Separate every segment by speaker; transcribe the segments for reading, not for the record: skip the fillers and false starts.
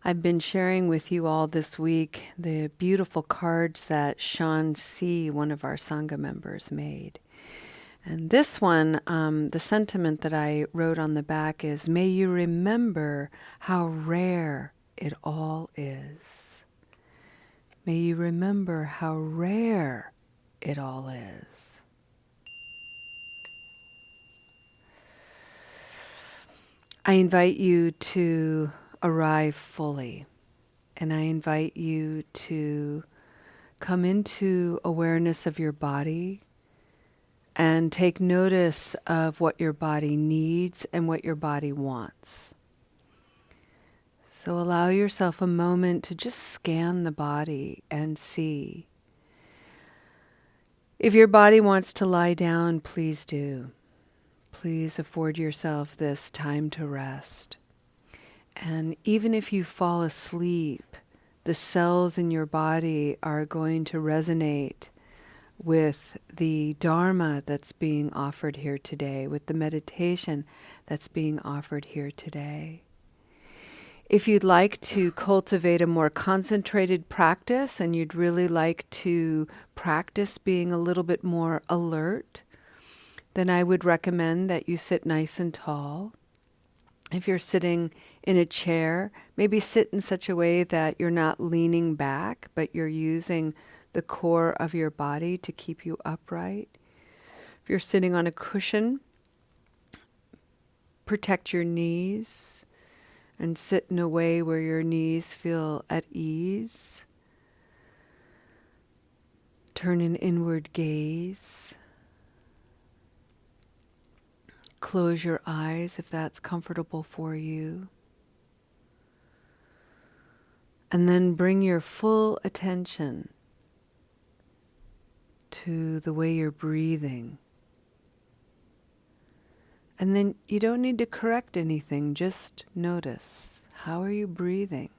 Speaker 1: I've been sharing with you all this week the beautiful cards that Sean C., one of our Sangha members, made. And this one, the sentiment that I wrote on the back is, may you remember how rare it all is. May you remember how rare it all is. I invite you to arrive fully, and I invite you to come into awareness of your body and take notice of what your body needs and what your body wants. So allow yourself a moment to just scan the body and see. If your body wants to lie down, please do. Please afford yourself this time to rest. And even if you fall asleep, the cells in your body are going to resonate with the Dharma that's being offered here today, with the meditation that's being offered here today. If you'd like to cultivate a more concentrated practice and you'd really like to practice being a little bit more alert, then I would recommend that you sit nice and tall. If you're sitting in a chair, maybe sit in such a way that you're not leaning back, but you're using the core of your body to keep you upright. If you're sitting on a cushion, protect your knees and sit in a way where your knees feel at ease. Turn an inward gaze. Close your eyes if that's comfortable for you. And then bring your full attention to the way you're breathing. And then you don't need to correct anything, just notice. How are you breathing?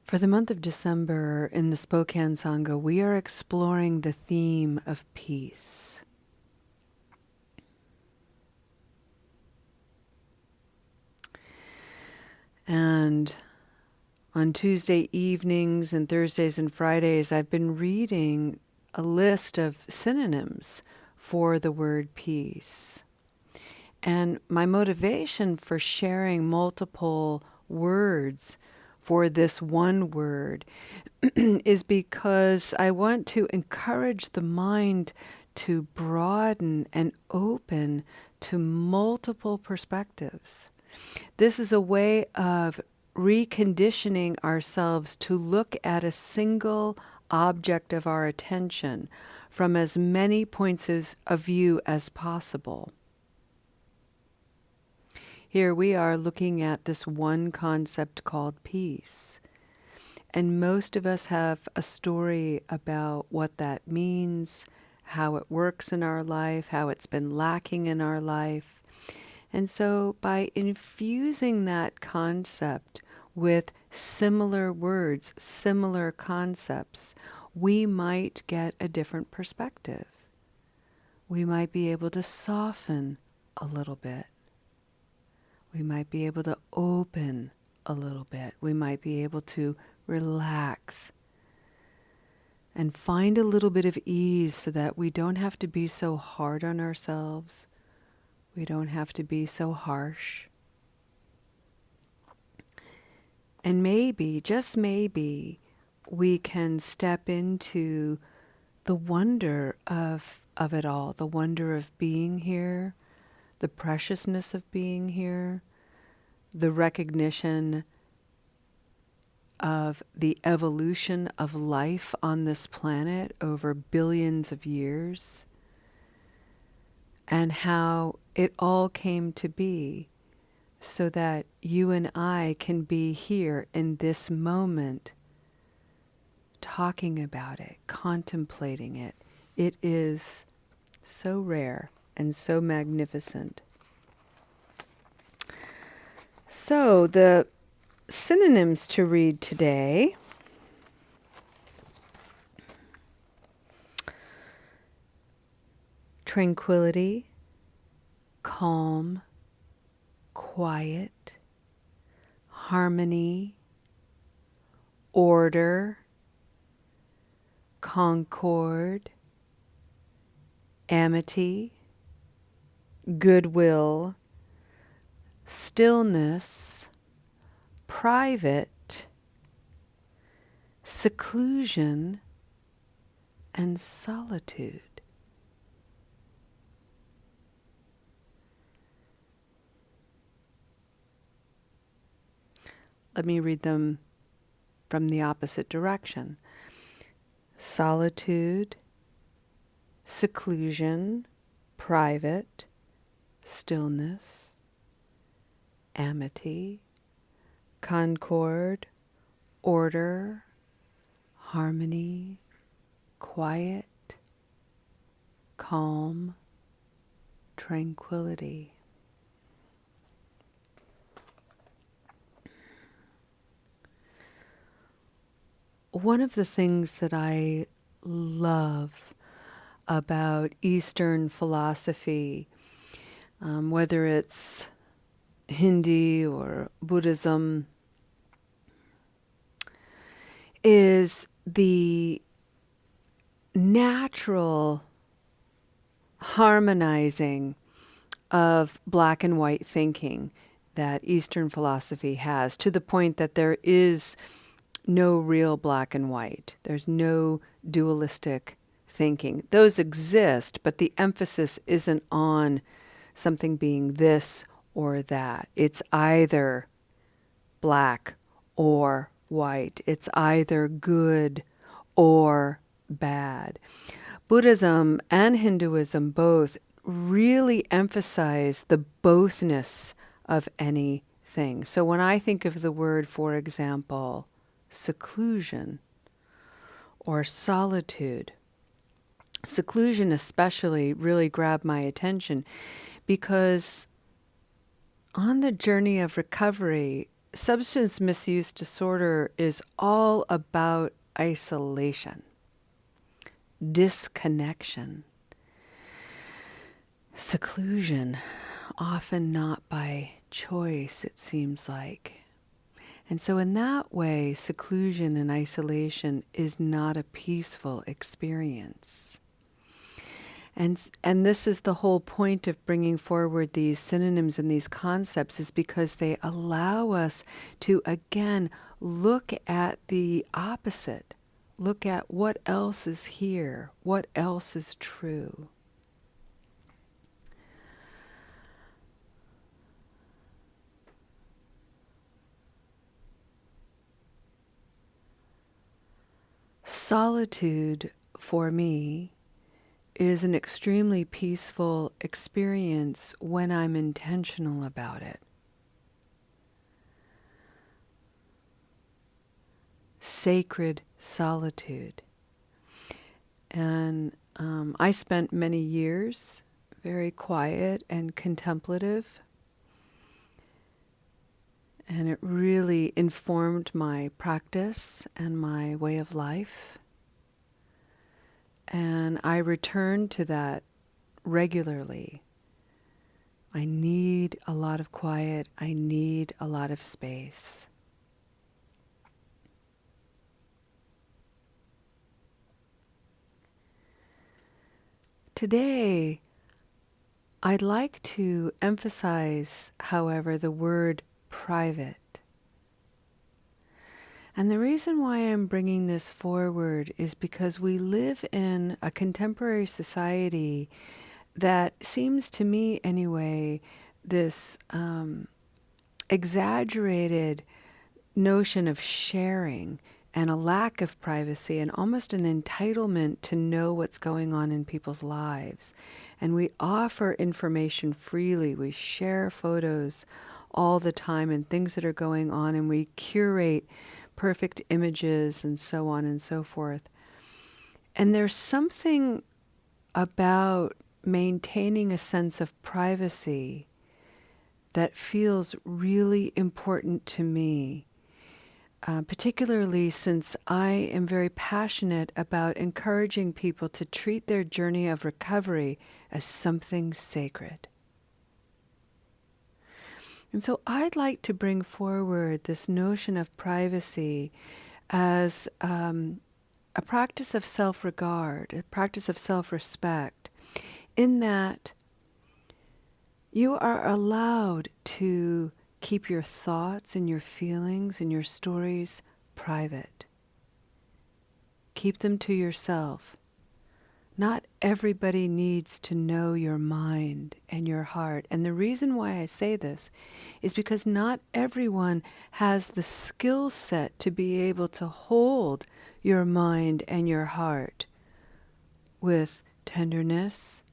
Speaker 1: For the month of December in the Spokane Sangha, we are exploring the theme of peace. And on Tuesday evenings and Thursdays and Fridays, I've been reading a list of synonyms for the word peace. And my motivation for sharing multiple words for this one word is because I want to encourage the mind to broaden and open to multiple perspectives. This is a way of reconditioning ourselves to look at a single object of our attention from as many points of view as possible. Here we are looking at this one concept called peace. And most of us have a story about what that means, how it works in our life, how it's been lacking in our life. And so by infusing that concept with similar words, similar concepts, we might get a different perspective. We might be able to soften a little bit. We might be able to open a little bit. We might be able to relax and find a little bit of ease so that we don't have to be so hard on ourselves. We don't have to be so harsh. And maybe, just maybe, we can step into the wonder of it all, the wonder of being here, the preciousness of being here, the recognition of the evolution of life on this planet over billions of years, and how it all came to be so that you and I can be here in this moment talking about it, contemplating it. It is so rare and so magnificent. So the synonyms to read today: tranquility, calm, quiet, harmony, order, concord, amity, goodwill, stillness, private, seclusion, and solitude. Let me read them from the opposite direction. Solitude, seclusion, private, stillness, amity, concord, order, harmony, quiet, calm, tranquility. One of the things that I love about Eastern philosophy, whether it's Hindi or Buddhism, is the natural harmonizing of black and white thinking that Eastern philosophy has, to the point that there is no real black and white. There's no dualistic thinking. Those exist, but the emphasis isn't on something being this or that. It's either black or white. It's either good or bad. Buddhism and Hinduism both really emphasize the bothness of anything. So when I think of the word, for example, seclusion or solitude, seclusion especially really grabbed my attention because on the journey of recovery, substance misuse disorder is all about isolation, disconnection, seclusion, often not by choice, it seems like. And so in that way, seclusion and isolation is not a peaceful experience. And this is the whole point of bringing forward these synonyms and these concepts, is because they allow us to, again, look at the opposite. Look at what else is here, what else is true. Solitude, for me, is an extremely peaceful experience when I'm intentional about it. Sacred solitude. And I spent many years very quiet and contemplative, and it really informed my practice and my way of life. And I return to that regularly. I need a lot of quiet. I need a lot of space. Today, I'd like to emphasize, however, the word private. And the reason why I'm bringing this forward is because we live in a contemporary society that seems to me, anyway, this exaggerated notion of sharing and a lack of privacy and almost an entitlement to know what's going on in people's lives. And we offer information freely. We share photos all the time and things that are going on, and we curate perfect images and so on and so forth. And there's something about maintaining a sense of privacy that feels really important to me. Particularly since I am very passionate about encouraging people to treat their journey of recovery as something sacred. And so I'd like to bring forward this notion of privacy as a practice of self-regard, a practice of self-respect, in that you are allowed to keep your thoughts and your feelings and your stories private. Keep them to yourself. Not everybody needs to know your mind and your heart. And the reason why I say this is because not everyone has the skill set to be able to hold your mind and your heart with tenderness,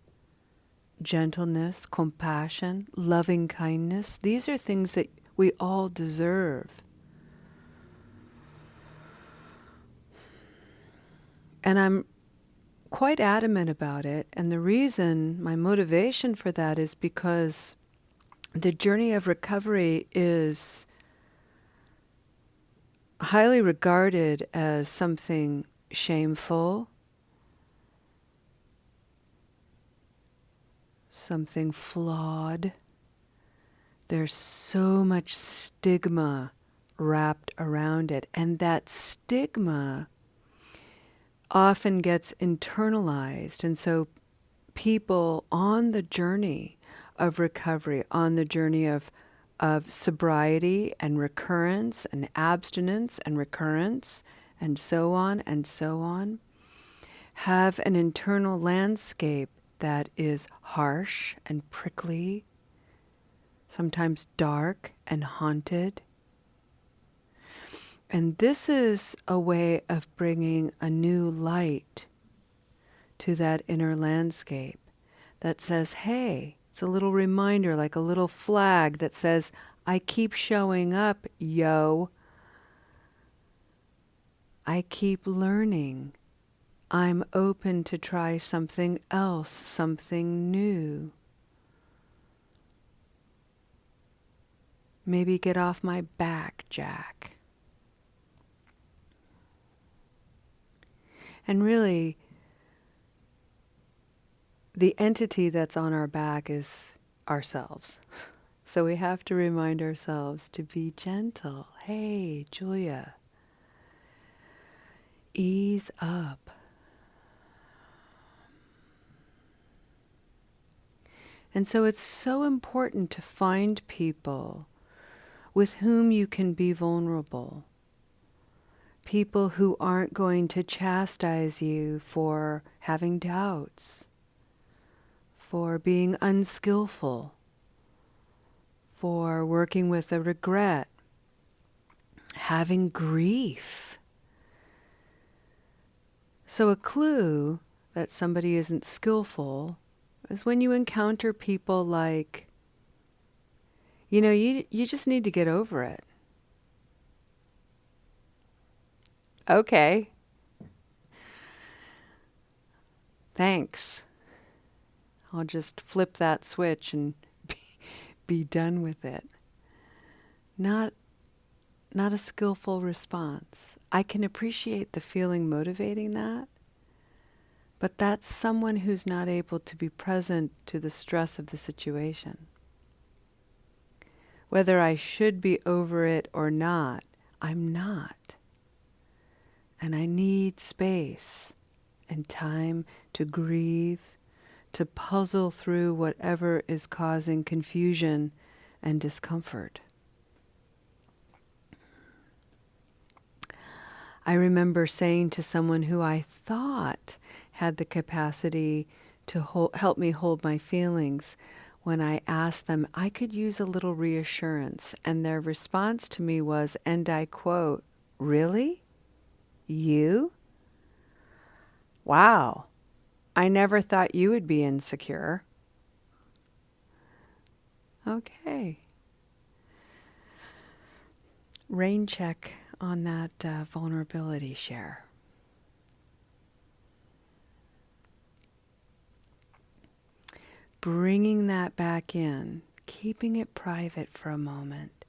Speaker 1: gentleness, compassion, loving kindness. These are things that we all deserve. And I'm quite adamant about it. And the reason, my motivation for that is because the journey of recovery is highly regarded as something shameful, something flawed. There's so much stigma wrapped around it, and that stigma often gets internalized. And so people on the journey of recovery, on the journey of sobriety and recurrence and abstinence and recurrence and so on, have an internal landscape that is harsh and prickly, sometimes dark and haunted. And this is a way of bringing a new light to that inner landscape that says, hey, it's a little reminder, like a little flag that says, I keep showing up, yo. I keep learning. I'm open to try something else, something new. Maybe get off my back, Jack. And really, the entity that's on our back is ourselves. So we have to remind ourselves to be gentle. Hey, Julia, ease up. And so it's so important to find people with whom you can be vulnerable. People who aren't going to chastise you for having doubts, for being unskillful, for working with a regret, having grief. So a clue that somebody isn't skillful is when you encounter people like, you just need to get over it. Okay. Thanks. I'll just flip that switch and be done with it. Not a skillful response. I can appreciate the feeling motivating that, but that's someone who's not able to be present to the stress of the situation. Whether I should be over it or not, I'm not. And I need space and time to grieve, to puzzle through whatever is causing confusion and discomfort. I remember saying to someone who I thought had the capacity to help me hold my feelings, when I asked them, I could use a little reassurance. And their response to me was, and I quote, "Really? You? Wow. I never thought you would be insecure." Okay. Rain check on that vulnerability share. Bringing that back in, keeping it private for a moment.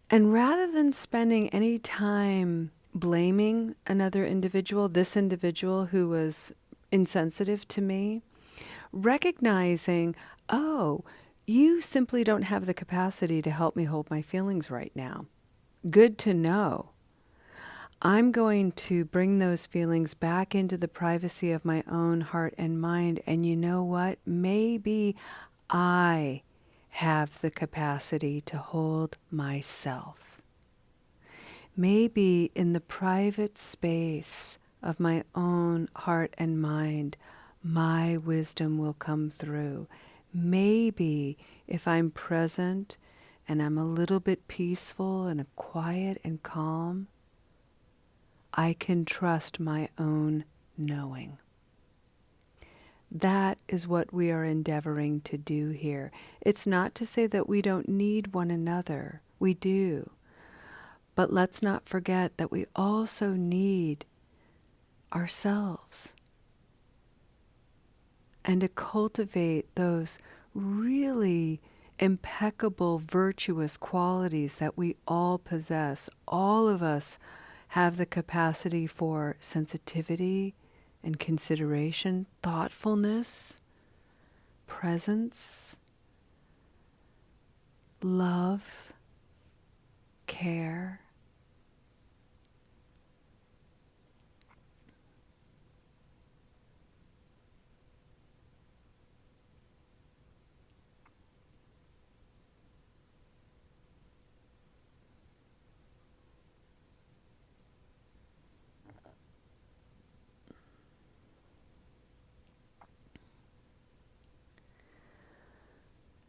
Speaker 1: And rather than spending any time blaming another individual, this individual who was insensitive to me, recognizing, oh, you simply don't have the capacity to help me hold my feelings right now. Good to know. I'm going to bring those feelings back into the privacy of my own heart and mind. And you know what? Maybe I have the capacity to hold myself. Maybe in the private space of my own heart and mind, my wisdom will come through. Maybe if I'm present and I'm a little bit peaceful and quiet and calm, I can trust my own knowing. That is what we are endeavoring to do here. It's not to say that we don't need one another. We do. But let's not forget that we also need ourselves. And to cultivate those really impeccable, virtuous qualities that we all possess. All of us have the capacity for sensitivity and consideration, thoughtfulness, presence, love, care.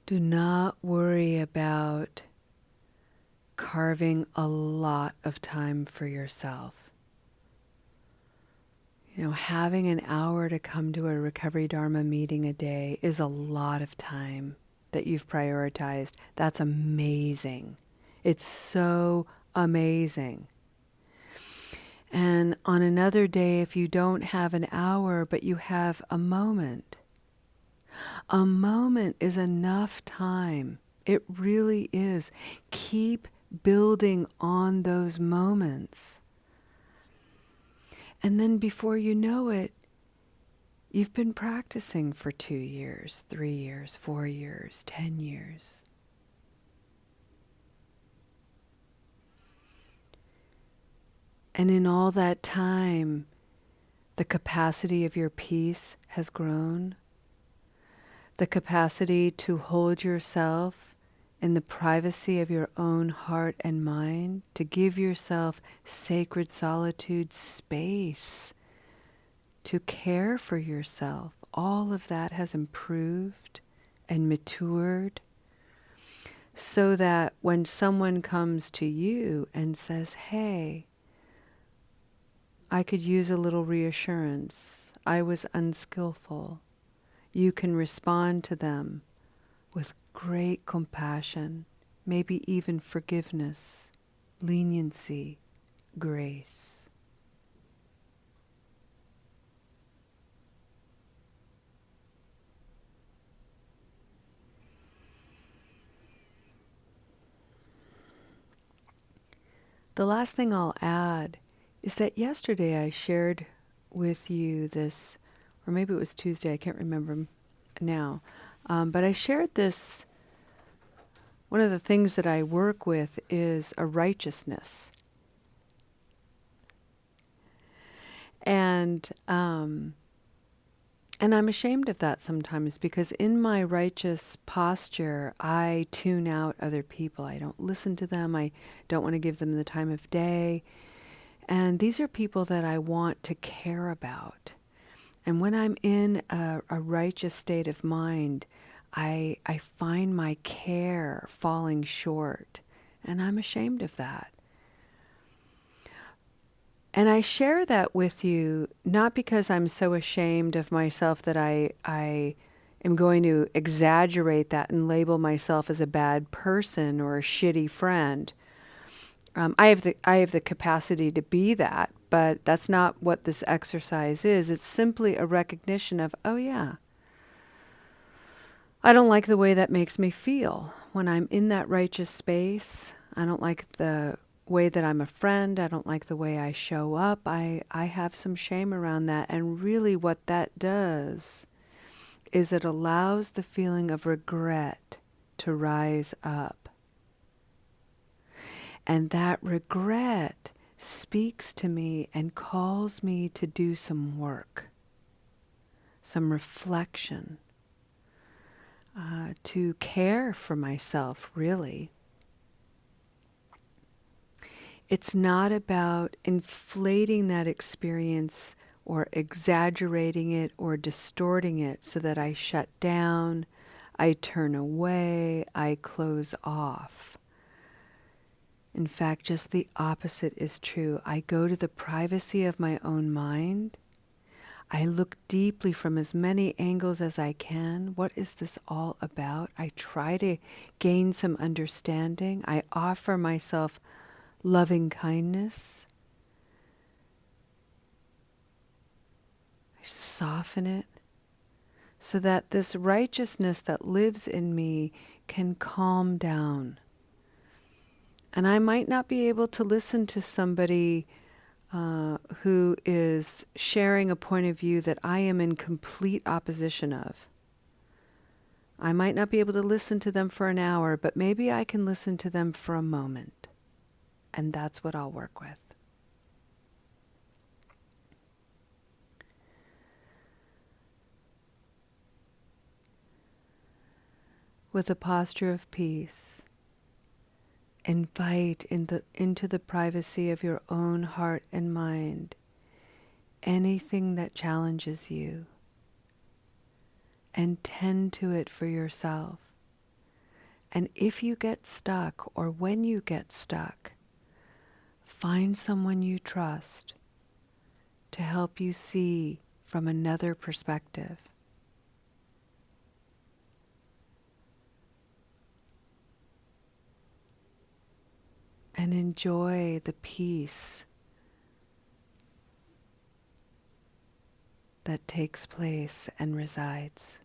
Speaker 1: Do not worry about carving a lot of time for yourself. You know, having an hour to come to a Recovery Dharma meeting a day is a lot of time that you've prioritized. That's amazing. It's so amazing. And on another day, if you don't have an hour, but you have a moment is enough time. It really is. Keep building on those moments. And then before you know it, you've been practicing for 2 years, 3 years, 4 years, 10 years. And in all that time, the capacity of your peace has grown. The capacity to hold yourself in the privacy of your own heart and mind, to give yourself sacred solitude space, to care for yourself. All of that has improved and matured so that when someone comes to you and says, hey, I could use a little reassurance, I was unskillful, you can respond to them with great compassion, maybe even forgiveness, leniency, grace. The last thing I'll add is that yesterday I shared with you this, or maybe it was Tuesday, I can't remember now, but I shared this. One of the things that I work with is a righteousness. And I'm ashamed of that sometimes because in my righteous posture, I tune out other people. I don't listen to them. I don't want to give them the time of day. And these are people that I want to care about. And when I'm in a righteous state of mind, I find my care falling short. And I'm ashamed of that. And I share that with you, not because I'm so ashamed of myself that I am going to exaggerate that and label myself as a bad person or a shitty friend. I have the capacity to be that, but that's not what this exercise is. It's simply a recognition of, oh yeah, I don't like the way that makes me feel when I'm in that righteous space. I don't like the way that I'm a friend. I don't like the way I show up. I have some shame around that. And really what that does is it allows the feeling of regret to rise up. And that regret speaks to me and calls me to do some work, some reflection, to care for myself, really. It's not about inflating that experience or exaggerating it or distorting it so that I shut down, I turn away, I close off. In fact, just the opposite is true. I go to the privacy of my own mind. I look deeply from as many angles as I can. What is this all about? I try to gain some understanding. I offer myself loving kindness. I soften it so that this righteousness that lives in me can calm down. And I might not be able to listen to somebody who is sharing a point of view that I am in complete opposition of. I might not be able to listen to them for an hour, but maybe I can listen to them for a moment. And that's what I'll work with. With a posture of peace, invite into the privacy of your own heart and mind anything that challenges you, and tend to it for yourself. And if you get stuck, or when you get stuck, find someone you trust to help you see from another perspective. And enjoy the peace that takes place and resides.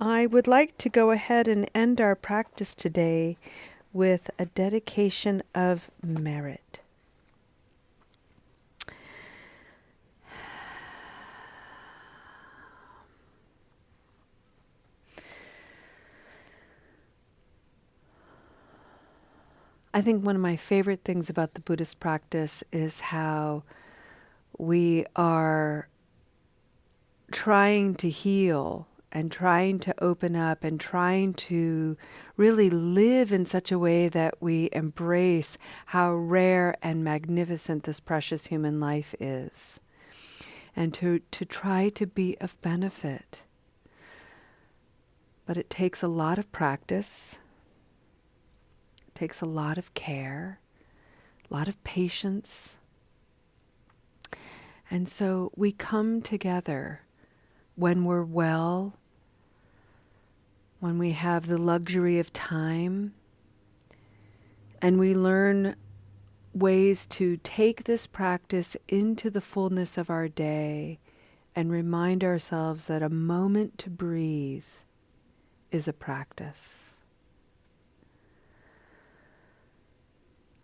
Speaker 1: I would like to go ahead and end our practice today with a dedication of merit. I think one of my favorite things about the Buddhist practice is how we are trying to heal and trying to open up and trying to really live in such a way that we embrace how rare and magnificent this precious human life is, and to try to be of benefit. But it takes a lot of practice, it takes a lot of care, a lot of patience. And so we come together when we're well, when we have the luxury of time, and we learn ways to take this practice into the fullness of our day and remind ourselves that a moment to breathe is a practice.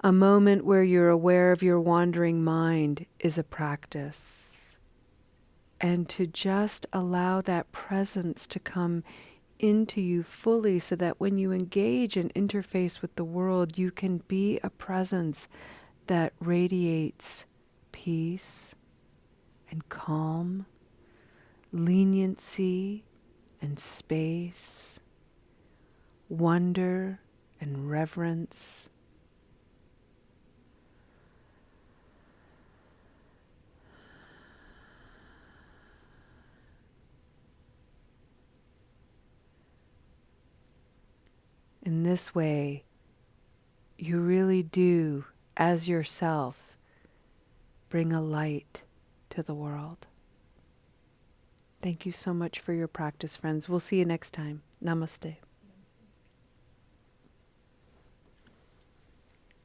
Speaker 1: A moment where you're aware of your wandering mind is a practice. And to just allow that presence to come into you fully so that when you engage and interface with the world, you can be a presence that radiates peace and calm, leniency and space, wonder and reverence. In this way, you really do, as yourself, bring a light to the world. Thank you so much for your practice, friends. We'll see you next time. Namaste.